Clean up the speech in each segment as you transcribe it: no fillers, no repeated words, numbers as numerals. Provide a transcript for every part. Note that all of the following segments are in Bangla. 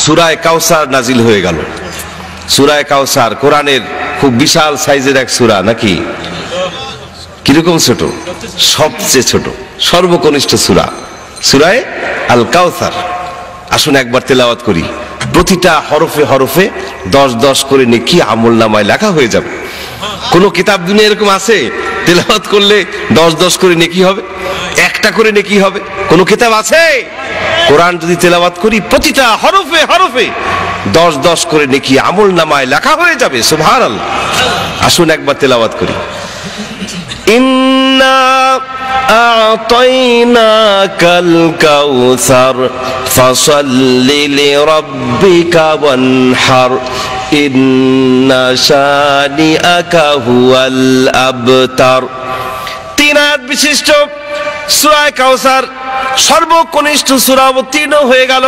সূরা কাউসার নাজিল হয়ে গেল। সূরা কাউসার কোরআনের খুব বিশাল সাইজের এক সূরা, নাকি? কিরকম ছোট? সবচেয়ে ছোট, সর্বকনিষ্ঠ সূরা, সূরা আল কাউসার। আসুন একবার তেলাওয়াত করি। প্রতিটা হরফে হরফে 10-10 করে নেকি আমলনামায় লেখা হয়ে যাবে। কোন কিতাব দুনিয়া এরকম আছে তেলাওয়াত করলে 10-10 করে নেকি হবে, একটা করে নেকি হবে? কোন কিতাব আছে? কোরআন যদি তেলাওয়াত করি প্রতিটা হরফে হরফে 10-10 করে নেকি আমলনামায় লেখা হয়ে যাবে। সুবহানাল্লাহ। আসুন একবার তেলাওয়াত করি। ইন্না আ'তাইনাকাল কাউসার ফাসাল্লি লিরাব্বিকা ওয়ানহার ইন্না শানিআকা হুয়াল আবতার। 3 আয়াত বিশিষ্ট সূরা কাউসার সর্বকনিষ্ঠ সূরা অবতীর্ণ হয়ে গেল।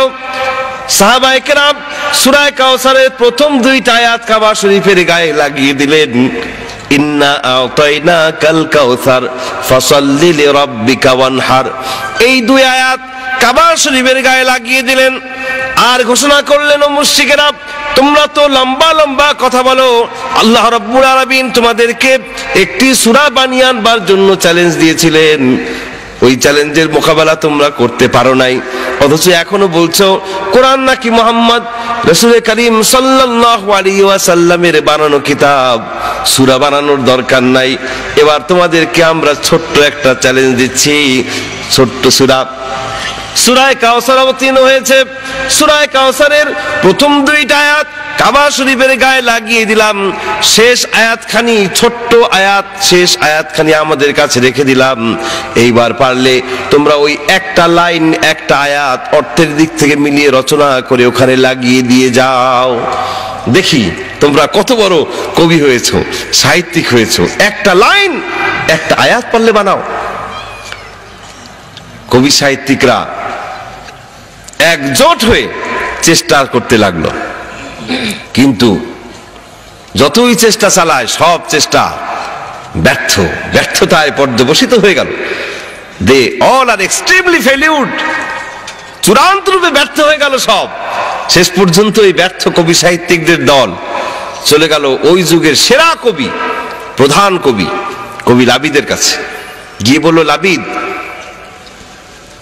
সাহাবায়ে কেরাম সূরা কাউসারের প্রথম 2টা আয়াত কাবা শরীফের গায়ে লাগিয়ে দিলেন। ইন্না আ'তাইনাকাল কাউসার ফাসাল্লি লিরাব্বিকা ওয়ানহার, এই 2 আয়াত কাবা শরীফের গায়ে লাগিয়ে দিলেন। আর ঘোষণা করলেন, ও মুশরিকেরা, তোমরা তো লম্বা লম্বা কথা বলো, আল্লাহ রাব্বুল আলামিন তোমাদেরকে একটি সূরা বানিয়ে আনবার জন্য চ্যালেঞ্জ দিয়েছিলেন, ওই চ্যালেঞ্জের মোকাবেলা তোমরা করতে পারো নাই, অথচ এখনো বলছো কোরআন নাকি মুহাম্মদ রাসূল করিম সাল্লাল্লাহু আলাইহি ওয়াসাল্লামের বানানো কিতাব, সূরা বানানোর দরকার নাই। এবার তোমাদেরকে আমরা ছোট্ট একটা চ্যালেঞ্জ দিচ্ছি। ছোট্ট সূরা কাউসার অবতীর্ণ হয়েছে। সূরা কাউসারের প্রথম 2টা আয়াত কাবা শরীফের গায়ে লাগিয়ে দিলাম। শেষ আয়াতখানি, ছোট্ট আয়াত, শেষ আয়াতখানি আমাদের কাছে রেখে দিলাম। এইবার পারলে তোমরা ওই একটা লাইন, একটা আয়াত অর্থের দিক থেকে মিলিয়ে রচনা করে ওখানে লাগিয়ে দিয়ে যাও। দেখি তোমরা কত বড় কবি হয়েছো, সাহিত্যিক হয়েছো। একটা লাইন, একটা আয়াত পারলে বানাও। কবি সাহিত্যিকরা একজোট হয়ে চেষ্টা করতে লাগলো, কিন্তু যতই চেষ্টা চালায় সব চেষ্টা ব্যর্থতায় পর্যবসিত হয়ে গেল। দে অল আর এক্সট্রিমলি ফেলিউড, চূড়ান্ত রূপে ব্যর্থ হয়ে গেল সব। শেষ পর্যন্ত এই ব্যর্থ কবি সাহিত্যিকদের দল চলে গেল ওই যুগের সেরা কবি, প্রধান কবি লাবিদের কাছে। গিয়ে বলল, লাবিদ,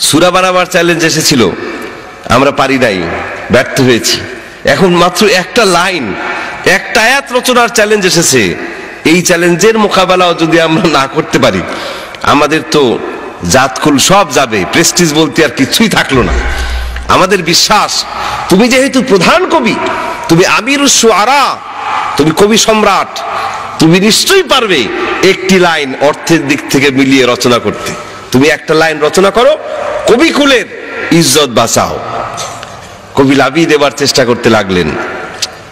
সূরা বানাবার চ্যালেঞ্জ এসেছিল, আমরা পারি নাই, ব্যর্থ হয়েছি। এখন মাত্র একটা লাইন, একটা আয়াত রচনার চ্যালেঞ্জ এসেছে। এই চ্যালেঞ্জের মোকাবেলাও যদি আমরা না করতে পারি, আমাদের তো জাতকুল সব যাবে, প্রেস্টিজ বলতে আর কিছুই থাকলো না। আমাদের বিশ্বাস, তুমি যেহেতু প্রধান কবি, তুমি আমিরুশ শুআরা, তুমি কবি সম্রাট, তুমি নিশ্চয়ই পারবে একটি লাইন অর্থের দিক থেকে মিলিয়ে রচনা করতে। তুমি একটা লাইন রচনা করো, কবি কুলের ইজ্জত বাঁচাও। কবি লাবিদ এবার চেষ্টা করতে লাগলেন,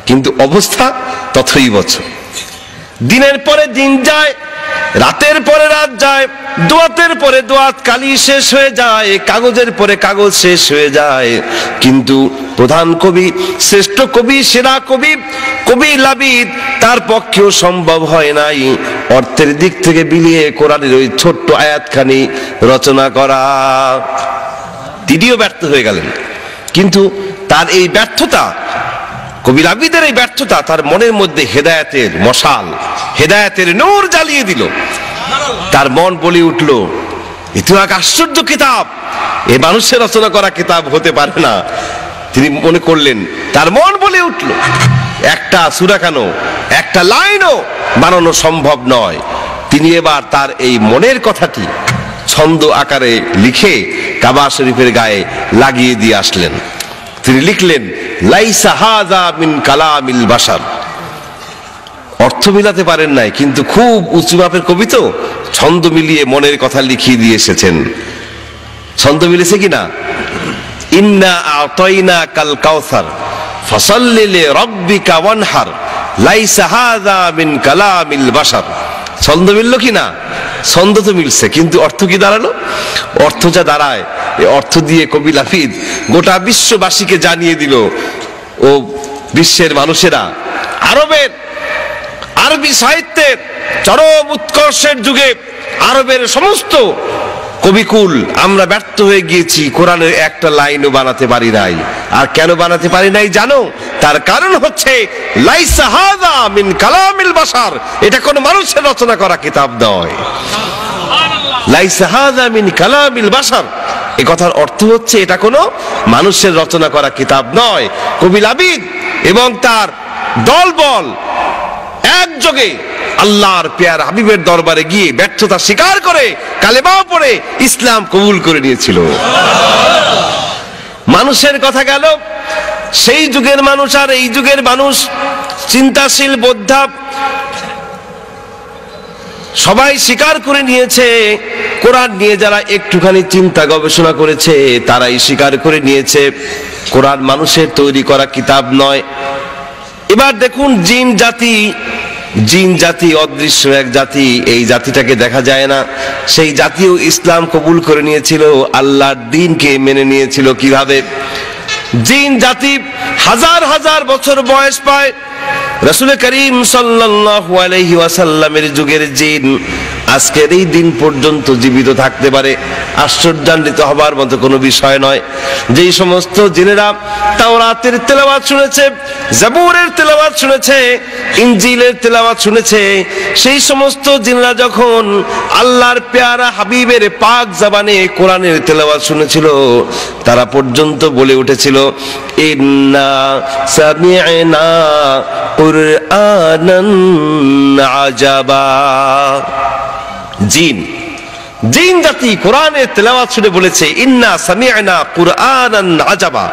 কিন্তু অবস্থা তথৈবচ। দিনের পরে দিন যায়, রাতের পরে রাত যায়, দোয়াতের পরে দোয়াত, কালি শেষ হয়ে যায়, কাগজের পরে কাগজ শেষ হয়ে যায়, কিন্তু প্রধান কবি, শ্রেষ্ঠ কবি, সেরা কবি লাবিদ, তার পক্ষেও সম্ভব হয় নাই অর্থের দিক থেকে বিলিয়ে কোরআনের ওই ছোট্ট আয়াতখানি রচনা করা। তিনিও ব্যর্থ হয়ে গেলেন। কিন্তু তার এই ব্যর্থতা, কবি লাবিদের এই ব্যর্থতা তার মনের মধ্যে হেদায়েতের মশাল, হেদায়েতের নূর জ্বালিয়ে দিল। তার মন বলে উঠল, এ তো এক আশ্চর্য কিতাব, এ মানুষের রচনা করা কিতাব হতে পারে না। তিনি মনে করলেন, তার মন বলে উঠল, একটা সূরা কেন, একটা লাইনও বানানো সম্ভব নয়। তিনি এবার তার এই মনের কথাটি ছন্দ আকারে লিখে কাবা শরীফের গায়ে লাগিয়ে দিয়ে আসলেন। তিনি লিখলেন, লাইসা হাযা মিন কালামিল বাশার। অর্থ মিলাতে পারেন নাই, কিন্তু খুব উঁচু মাপের কবি তো, ছন্দ মিলিয়ে মনের কথা লিখিয়ে দিয়ে এসেছেন। ছন্দ মিলেছে কিনা? ইন্না আ'তাইনাকাল কাউসার ফাসাল্লি লিরাব্বিকা ওয়ানহার লাইসা হাযা মিন কালামিল বাশার। ছন্দ মিলল কিনা? ছন্দ তো মিলছে, কিন্তু অর্থ কি দাঁড়ালো? অর্থ যা দাঁড়ায়, এই অর্থ দিয়ে কবি লাবিদ গোটা বিশ্ববাসীকে জানিয়ে দিল, ও বিশ্বের মানুষেরা, আরবি সাহিত্যের চরম উৎকর্ষের যুগে আরবের সমস্ত কবিকুল আমরা ব্যর্থ হয়ে গিয়েছি, কোরআনের একটা লাইনও বানাতে পারি নাই। আর কেন বানাতে পারি নাই জানো? তার কারণ হচ্ছে লাইসা হাযা মিন কালামিল বাশার, এটা কোনো মানুষের রচনা করা কিতাব নয়। লাইসা হাযা মিন কালামিল বাশার, এই কথার অর্থ হচ্ছে এটা কোনো মানুষের রচনা করা কিতাব নয়। কবি লাবিদ এবং তার দলবল একযোগে আল্লাহর পেয়ার হাবিবের দরবারে গিয়ে ব্যর্থতা স্বীকার করে কালেমা পড়ে ইসলাম কবুল করে নিয়েছিল। মানুষের কথা গেল, সেই যুগের মানুষ আর এই যুগের মানুষ, চিন্তাশীল বোদ্ধা সবাই স্বীকার করে নিয়েছে। কোরআন নিয়ে যারা একটুখানি চিন্তা গবেষণা করেছে তারাই স্বীকার করে নিয়েছে কোরআন মানুষের তৈরি করা কিতাব নয়। এবার দেখুন জিন জাতি অদৃশ্য এক জাতি, এই জাতিটাকে দেখা যায় না, সেই জাতিও ইসলাম কবুল করে নিয়েছিল, আল্লাহর দ্বীনকে মেনে নিয়েছিল। কিভাবে? জিন জাতি হাজার হাজার বছর বয়স পায়। রাসূল করিম সাল্লাল্লাহু আলাইহি ওয়াসাল্লামের যুগের জিন আজকের এই দিন পর্যন্ত জীবিত থাকতে পারে, আশ্চর্যান্বিত হবার মতো কোনো বিষয় নয়। যেই সমস্ত জিনেরা তাওরাতের তেলাওয়াত শুনেছে, জাবুরের তেলাওয়াত শুনেছে, ইনজিলের তেলাওয়াত শুনেছে, সেই সমস্ত জিনেরা যখন আল্লাহর পেয়ারা হাবিবের পাক জবানে কোরআনের তেলাওয়াত শুনেছিল, তারা পর্যন্ত বলে উঠেছিল ইন্না সামি'না কুরআনান আজাবা। জিন জাতি কোরআনের তেলাওয়াত শুনে বলেছে ইন্না সামি'না কুরআনান আজাবা,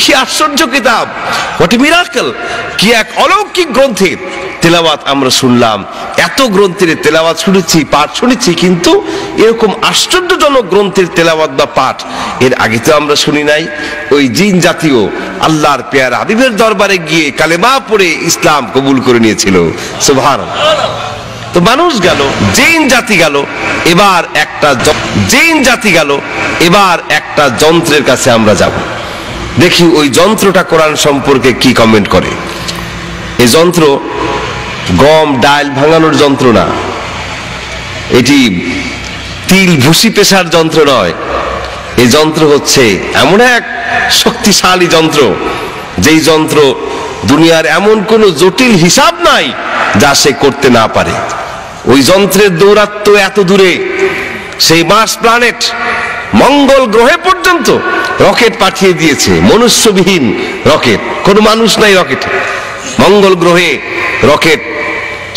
কি আশ্চর্য কিতাব, হোয়াট এ মিরাকল, কি এক অলৌকিক গ্রন্থের তেলাওয়াত আমরা শুনলাম। এত গ্রন্থের তেলাওয়াত শুনেছি, পাঠ শুনেছি, কিন্তু এরকম আশ্চর্যজনক গ্রন্থের তেলাওয়াত বা পাঠ এর আগে তো আমরা শুনি নাই। ওই জিন জাতিও আল্লাহর পেয়ারা হাবিবের দরবারে গিয়ে কালেমা পড়ে ইসলাম কবুল করে নিয়েছিল। সুবহানাল্লাহ। তো মানুষ গেল, জিন জাতি গেল, এবার একটা যন্ত্রের কাছে আমরা যাব, দেখি ওই যন্ত্রটা কোরআন সম্পর্কে কি কমেন্ট করে। এই যন্ত্র গম ডাল ভাঙানোর যন্ত্র না, এটি তিল ভুসি পেশার যন্ত্র নয়। এই যন্ত্র হচ্ছে এমন এক শক্তিশালী যন্ত্র, যেই যন্ত্র দুনিয়ার এমন কোন জটিল হিসাব নাই যা সে করতে না পারে। ওই যন্ত্রের দৌরাত্ম্য এত দূরে, সেই মার্স প্ল্যানেট মঙ্গল গ্রহে পর্যন্ত রকেট পাঠিয়ে দিয়েছে, মনুষ্যবিহীন রকেট, কোনো মানুষ নাই রকেটে। মঙ্গল গ্রহে রকেট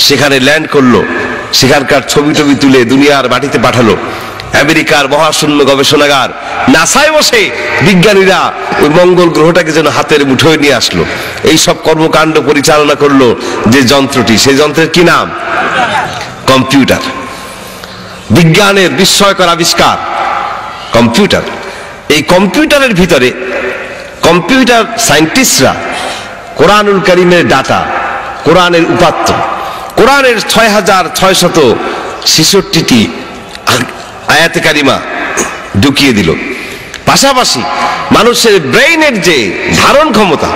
সেখানে ল্যান্ড করলো, সেখানকার ছবি টবি তুলে দুনিয়ার মাটিতে পাঠালো। আমেরিকার মহাশূন্য গবেষণাগার নাসায় বসে বিজ্ঞানীরা ওই মঙ্গল গ্রহটাকে যেন হাতের মুঠোয় নিয়ে আসলো। এই সব কর্মকাণ্ড পরিচালনা করলো যে যন্ত্রটি, সেই যন্ত্রের কি নাম? কম্পিউটার। বিজ্ঞানের বিস্ময়কর আবিষ্কার কম্পিউটার। এই কম্পিউটারের ভিতরে কম্পিউটার সায়েন্টিস্টরা কোরআনুল কারীমের ডাটা, কোরআনের উপাত্ত, কোরআনের 6666টি আয়াতে কারিমা ঢুকিয়ে দিল। পাশাপাশি মানুষের ব্রেইনের যে ধারণ ক্ষমতা,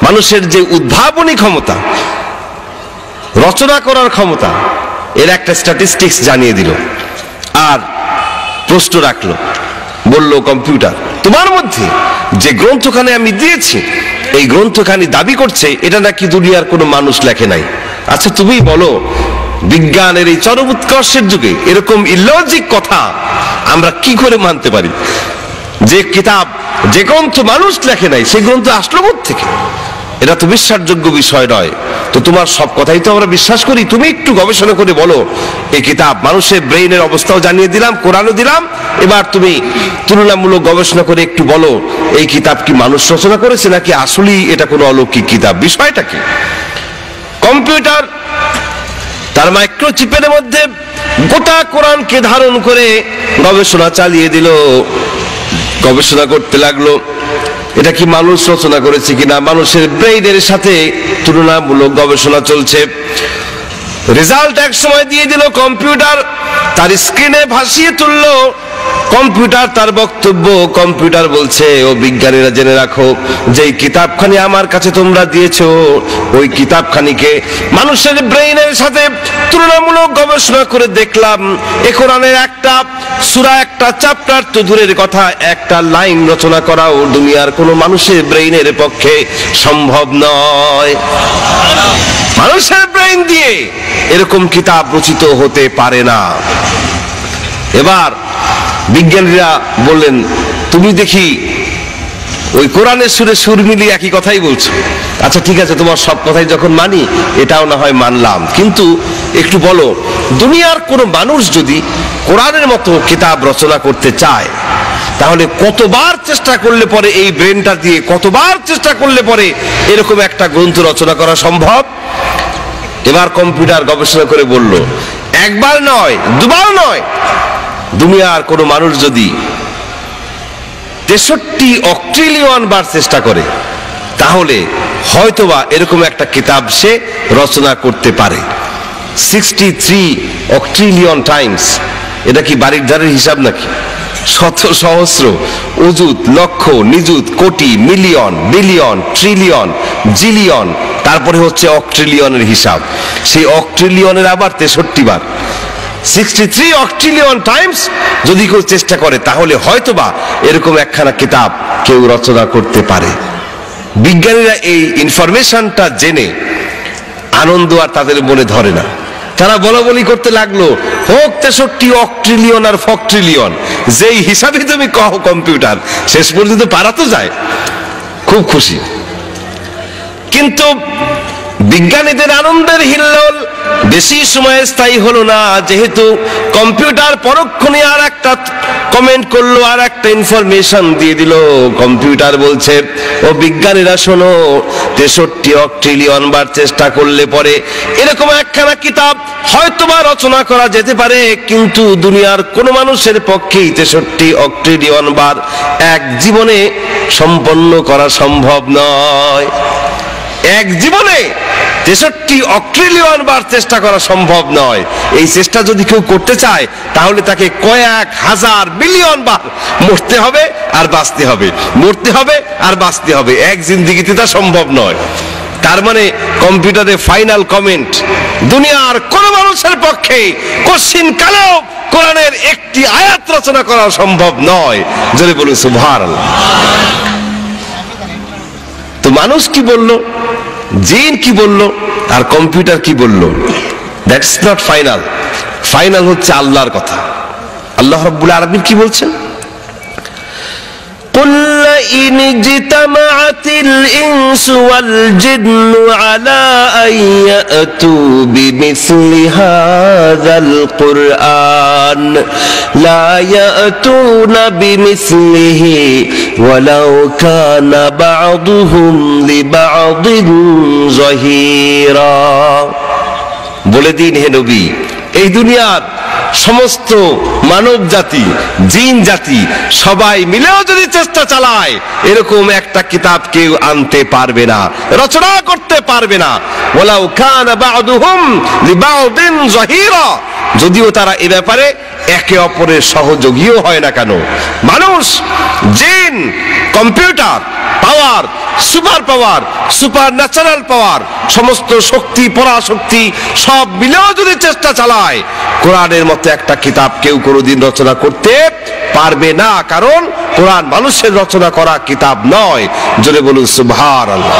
মানুষের যে উদ্ভাবনী ক্ষমতা, রচনা করার ক্ষমতা, এর একটা স্ট্যাটিস্টিক্স জানিয়ে দিল। আর প্রশ্ন রাখলো, বলল কম্পিউটার, তোমার মধ্যে যে গ্রন্থখানি আমি দিয়েছি, এই গ্রন্থখানি দাবি করছে এটা নাকি দুনিয়ার কোনো মানুষ লেখে নাই। আচ্ছা তুমি বলো, বিজ্ঞানের এই চরম উৎকর্ষের যুগে এরকম ইলজিক কথা আমরা কি করে মানতে পারি? যে কিতাব, যে গ্রন্থ মানুষ লেখে নাই, সেই গ্রন্থ আসলো কোত্থেকে? এটা তো বিশ্বাসযোগ্য বিষয় নয়। তো তোমার সব কথাই তো আমরা বিশ্বাস করি, তুমি একটু গবেষণা করে বলো। এই কিতাব মানুষের ব্রেইনের অবস্থাও জানিয়ে দিলাম, কোরআনও দিলাম, এবার তুমি তুলনামূলক গবেষণা করে একটু বলো এই কিতাব কি মানুষ রচনা করেছে নাকি আসলেই এটা কোনো অলৌকিক কিতাব, বিষয়টা কি? কম্পিউটার তার মাইক্রোচিপের মধ্যে গোটা কোরআনকে ধারণ করে গবেষণা চালিয়ে দিল। গবেষণা করতে লাগলো এটা কি মানুষ রচনা করেছে কিনা, মানুষের ব্রেইনের সাথে তুলনামূলক গবেষণা চলছে। রেজাল্ট এক সময় দিয়ে দিল কম্পিউটার, তার স্ক্রিনে ভাসিয়ে তুললো কম্পিউটার তার বক্তব্য, কম্পিউটার বলছে, ও বিজ্ঞানীরা জেনে রাখো, যেই কিতাবখানি আমার কাছে তোমরা দিয়েছো ওই কিতাবখানিকে মানুষের ব্রেইনের সাথে তুলনামূলক গবেষণা করে দেখলাম, এ কোরআনের একটা সূরা, একটা চ্যাপ্টার তো দূরের কথা, একটা লাইন রচনা করাও দুনিয়ার কোনো মানুষের ব্রেইনের পক্ষে সম্ভব নয়। মানুষের ব্রেইন দিয়ে এরকম কিতাব রচিত হতে পারে না। এবার বিজ্ঞানীরা বললেন, তুমি দেখি ওই কোরআনের সুরে সুর মিলিয়ে একই কথাই বলছো। আচ্ছা ঠিক আছে, তোমার সব কথাই যখন মানি, এটাও না হয় মানলাম, কিন্তু একটু বলো, দুনিয়ার কোনো মানুষ যদি কোরআনের মতো কিতাব রচনা করতে চায়, তাহলে কতবার চেষ্টা করলে পরে এই ব্রেনটা দিয়ে কতবার চেষ্টা করলে পরে এরকম একটা গ্রন্থ রচনা করা সম্ভব? এবার কম্পিউটার গবেষণা করে বলল, একবার নয়, দুবার নয়, দুনিয়ার কোনো মানুষ যদি 63 অক্ট্রিলিয়ন বার চেষ্টা করে, তাহলে হয়তোবা এরকম একটা কিতাব সে রচনা করতে পারে। 63 অক্ট্রিলিয়ন টাইমস, এটা কি বাড়ির ধারের হিসাব নাকি? শত সহস্র, অযুত, লক্ষ, নিযুত, কোটি, মিলিয়ন, বিলিয়ন, ট্রিলিয়ন, জিলিয়ন, তারপরে হচ্ছে অক্ট্রিলিয়নের হিসাব। সেই অক্ট্রিলিয়নের আবার 63 বার, 63 অক্ট্রিলিয়ন টাইমস যদি কেউ চেষ্টা করে, তাহলে হয়তোবা এরকম একখানা কিতাব কেউ রচনা করতে পারে। বিজ্ঞানীরা এই ইনফরমেশনটা জেনে আনন্দ আর তাদের মনে ধরে না। তারা বলাবলি করতে লাগলো, হোক 63 অক্ট্রিলিয়ন আর ফক্ট্রিলিয়ন, যেই হিসাবে তুমি কহ কম্পিউটার, শেষ পর্যন্ত পারা তো যায়। খুব খুশি। কিন্তু বিজ্ঞানীদের আনন্দের হিল্লোল বেশি সময় স্থায়ী হলো না, যেহেতু কম্পিউটার পরক্ষণে আর একটা কমেন্ট করলো, আর একটা ইনফরমেশন দিয়ে দিল। কম্পিউটার বলছে, ও বিজ্ঞানীরা শোনো, 63 অক্ট্রিলিয়ন বার চেষ্টা করলে পরে এরকম একখানা কিতাব হয়তোবা রচনা করা যেতে পারে, কিন্তু দুনিয়ার কোনো মানুষের পক্ষেই 63 অক্ট্রিলিয়ন বার এক জীবনে সম্পন্ন করা সম্ভব নয়। এক জীবনে 63 অক্ট্রিলিয়ন বার চেষ্টা করা সম্ভব নয়। এই চেষ্টা যদি কেউ করতে চায়, তাহলে তাকে কয়েক হাজার বিলিয়ন বার মরতে হবে আর বাঁচতে হবে, মরতে হবে আর বাঁচতে হবে। এক জিন্দেগিতে তা সম্ভব নয়। তার মানে কম্পিউটারে ফাইনাল কমেন্ট, দুনিয়ার কোন মানুষের পক্ষে কশিন কালেও কোরআনের একটি আয়াত রচনা করা সম্ভব নয়। জোরে বলুন সুবহানাল্লাহ। তো মানুষ কি বলল, জিন কি বলল, আর কম্পিউটার কি বলল, দ্যাটস নট ফাইনাল। ফাইনাল হচ্ছে আল্লাহর কথা। আল্লাহ রাব্বুল আলামিন কি বলছেন? قل إن اجتمعت الإنس والجن على أن يأتوا بمثل هذا القرآن لا يأتون بمثله ولو كان بعضهم لبعض ظهيرا। বলে দিন হে নবী, এই দুনিয়ার সমস্ত মানব জাতি, জিন জাতি সবাই মিলেও যদি চেষ্টা চালায়, এরকম একটা কিতাব কেউ আনতে পারবে না, রচনা করতে পারবে না। ওয়ালাউ কানা বা'দুহুম লিবা'দিন যাহিরা, যদিও তারা এ ব্যাপারে একে অপরের সহযোগীও হয় না কেন। মানুষ, জিন, কম্পিউটার, পাওয়ার, সুপার পাওয়ার, সুপার ন্যাচারাল পাওয়ার, সমস্ত শক্তি, পরাশক্তি সব মিলেও যদি চেষ্টা চালায়, কোরআনের মতো একটা কিতাব কেউ কোনোদিন রচনা করতে পারবে না, কারণ কোরআন মানুষের রচনা করা কিতাব নয়। জোরে বলুন সুবহানাল্লাহ।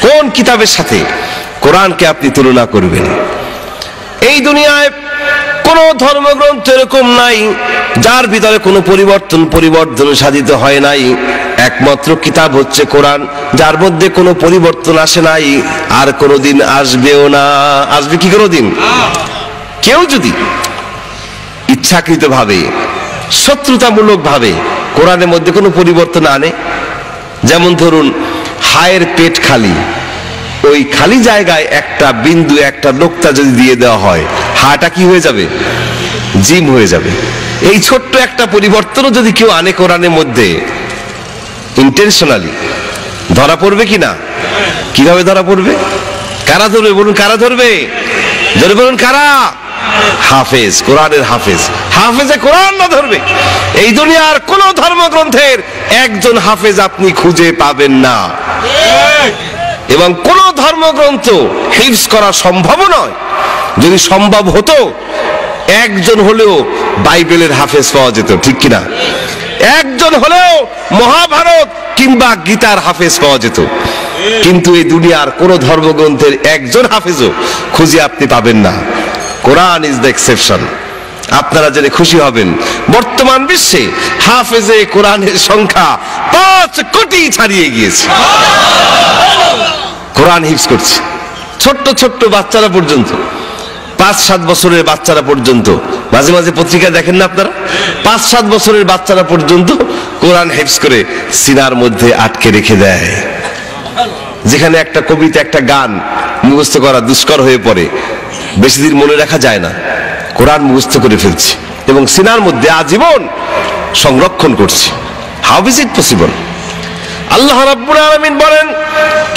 কোন কিতাবের সাথে কোরআনকে আপনি তুলনা করবেন? এই দুনিয়ায় কোন ধর্মগ্রন্থ এরকম নাই যার ভিতরে কোনো পরিবর্তন সাধিত হয় নাই। একমাত্র কিতাব হচ্ছে কোরআন, যার মধ্যে কোনো পরিবর্তন আসে নাই, আর কোনোদিন আসবেও না। আসবে কি কোনোদিন? কেউ যদি ইচ্ছাকৃত ভাবে, শত্রুতামূলক ভাবে কোরআনের মধ্যে কোনো পরিবর্তন আনে, যেমন ধরুন হায়ের পেট খালি, ওই খালি জায়গায় একটা বিন্দু, একটা নোক্তা যদি দিয়ে দেওয়া হয়, হাটা কি হয়ে যাবে? জিম হয়ে যাবে। এই ছোট্ট একটা পরিবর্তনও যদি কেউ আনে কোরআনের মধ্যে ইন্টেনশনালি, ধরা পড়বে কি না? কিভাবে ধরা পড়বে? কারা ধরবে বলুন? কারা ধরবে? ধরে বলুন কারা? হাফেজ, কোরআনের হাফেজ। হাফেজে কোরআন না ধরবে, এই দুনিয়ার কোন ধর্মগ্রন্থের একজন হাফেজ আপনি খুঁজে পাবেন না, এবং কোন ধর্মগ্রন্থ হিফজ করা সম্ভব নয়। যদি সম্ভব হতো একজন হলেও বাইবেলের হাফেজ পাওয়া যেত, ঠিক কিনা? একজন হলেও মহাভারত কিংবা গীতার হাফেজ পাওয়া যেত, কিন্তু এই দুনিয়ার কোন ধর্মগ্রন্থের একজন হাফেজও খুঁজে আপনি পাবেন না। Quran is the exception. আপনারা জেনে খুশি হবেন, বর্তমান বিশ্বে হাফেজে কোরআনের সংখ্যা 5 কোটি ছাড়িয়ে গিয়েছে। কোরআন হিফজ করছে ছোট্ট ছোট্ট বাচ্চারা পর্যন্ত, 5-7 বছরের বাচ্চারা পর্যন্ত। মাঝে মাঝে পত্রিকা দেখেন না আপনারা? 5-7 বছরের বাচ্চারা পর্যন্ত কোরআন হিফজ করে সিনার মধ্যে আটকে রেখে দেয়। যেখানে একটা কবিতা, একটা গান মুখস্থ করা দুষ্কর হয়ে পড়ে, বেশি দিন মনে রাখা যায় না, কোরআন মুখস্থ করে ফেলছি এবং সিনার মধ্যে আজীবন সংরক্ষণ করছি। How is it possible? Allah রাব্বুল আলামিন বলেন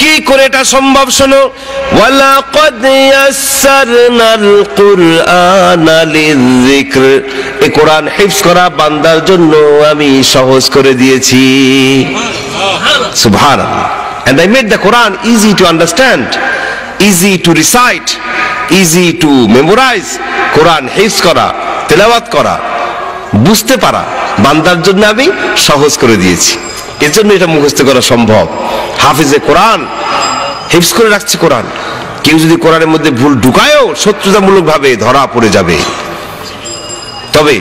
কি করে এটা সম্ভব? শোনো, ওয়ালাকাদ ইয়াসসারনাল কুরআনা লিযিকর, এই কোরআন হিফজ করা বান্দার জন্য আমি সহজ করে দিয়েছি। সুবহানাল্লাহ। And I made the Quran easy to understand, easy to recite, easy to memorize. কোরআন হিফজ করা, তেলাওয়াত করা, বুঝতে পারা বান্দার জন্য আমি সহজ করে দিয়েছি। এজন্য এটা মুখস্থ করা সম্ভব। হাফিজে কোরআন হিফজ করে রাখছে কোরআন। কেউ যদি কোরআনের মধ্যে ভুল ঢুকায়ও শত্রুতামূলক ভাবে ধরা পড়ে যাবে। তবে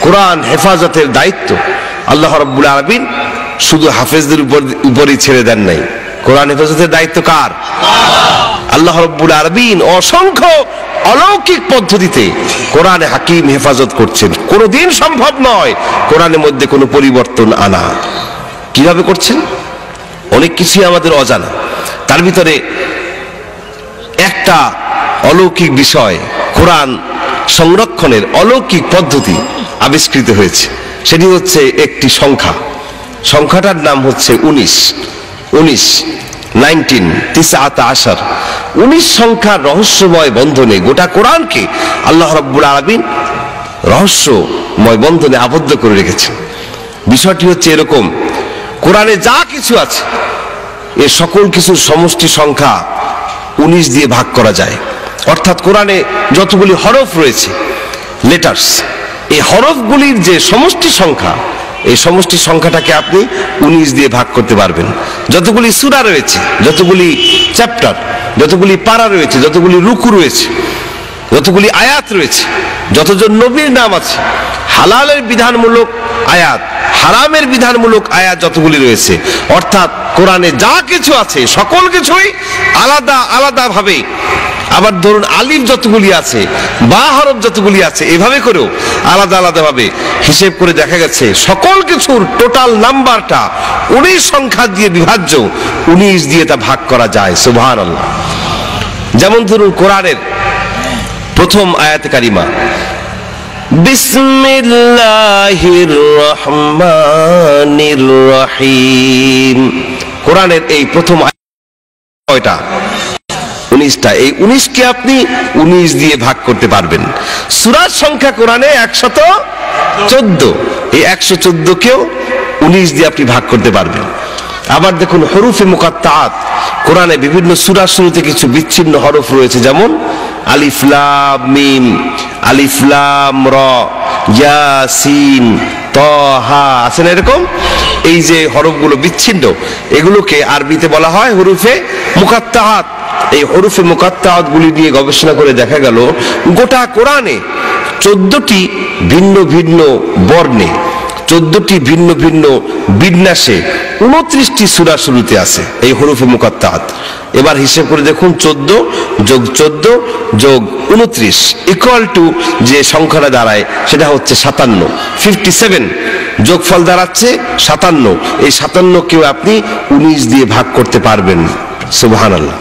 কোরআন হেফাজতের দায়িত্ব আল্লাহ রাব্বুল আলামিন শুধু হাফেজদের উপরই ছেড়ে দেন নাই। কোরআন হেফাজতের দায়িত্ব কার? আল্লাহ রাব্বুল আলামিন অসংখ্য অলৌকিক পদ্ধতিতে কোরআনে হাকিম হেফাজত করছেন। কোনোদিন সম্ভব নয় কোরআনের মধ্যে কোনো পরিবর্তন আনা। কিভাবে করছেন? অনেক কিছুই আমাদের অজানা। তার ভিতরে একটা অলৌকিক বিষয়, কোরআন সংরক্ষণের অলৌকিক পদ্ধতি আবিষ্কৃত হয়েছে। সেটি হচ্ছে একটি সংখ্যা। সংখ্যাটার নাম হচ্ছে 19। 19 সংখ্যার রহস্যময় বন্ধনে গোটা কোরআনকে আল্লাহ রাব্বুল আলামিন রহস্যময় বন্ধনে আবদ্ধ করে রেখেছেন। বিষয়টি হচ্ছে এরকম, কোরআনে যা কিছু আছে এর সকল কিছুর সমষ্টি সংখ্যা 19 দিয়ে ভাগ করা যায়। অর্থাৎ কোরআনে যতগুলি হরফ রয়েছে, লেটার্স, এই হরফগুলির যে সমষ্টি সংখ্যা, এই সমষ্টি সংখ্যাটাকে আপনি 19 দিয়ে ভাগ করতে পারবেন। যতগুলি সূরা রয়েছে, যতগুলি চ্যাপ্টার, যতগুলি পারা রয়েছে, যতগুলি রুকু রয়েছে, যতগুলি আয়াত রয়েছে, যতজন নবীর নাম আছে, হালালের বিধানমূলক আয়াত, হারামের বিধানমূলক আয়াত যতগুলি রয়েছে, অর্থাৎ কোরআনে যা কিছু আছে সকল কিছুই আলাদা আলাদা ভাবে, আবার ধরুন আলিফ যতগুলি আছে, বা হরফ যতগুলি আছে, এভাবে করেও আলাদা আলাদা ভাবে হিসেব করে দেখা গেছে সকল কিছুর টোটাল নাম্বারটা 19 সংখ্যা দিয়ে বিভাজ্য, 19 দিয়ে তা ভাগ করা যায়। সুবহানাল্লাহ। যেমন ধরুন কোরআনের প্রথম আয়াতে কারিমা বিসমিল্লাহির রহমানির রহিম, কোরআনের এই প্রথম কয়টা? 19টা। এই 19কে আপনি 19 দিয়ে ভাগ করতে পারবেন। সূরার সংখ্যা কোরআনে 114, এই 114কেও 19 দিয়ে আপনি ভাগ করতে পারবেন। আবার দেখুন হরুফে মুকাত্তাআত, কোরআনে বিভিন্ন সূরার শুরুতে কিছু বিচ্ছিন্ন হরফ রয়েছে, যেমন আলিফ লাম মিম, আলিফ লাম র, ইয়াসিন, তাহা, আছে না এরকম? এই যে হরফগুলো বিচ্ছিন্ন, এগুলোকে আরবিতে বলা হয় হরুফে মুকাত্তাআত। এই হরুফে মুকাত্তাআত গুলি নিয়ে গবেষণা করে দেখা গেল গোটা কোরআনে 14টি ভিন্ন ভিন্ন বর্ণে, 14টি ভিন্ন ভিন্ন বিন্যাসে 29টি সূরা শুরুতে আছে এই হরুফে মুকাত্তাআত। এবার হিসেব করে দেখুন, 14 যোগ 14 যোগ 29 ইকুয়াল টু যে সংখ্যাটা দাঁড়ায় সেটা হচ্ছে 57। 57 যোগফল দাঁড়াচ্ছে 57। এই 57কেও আপনি 19 দিয়ে ভাগ করতে পারবেন। সুবহানাল্লাহ।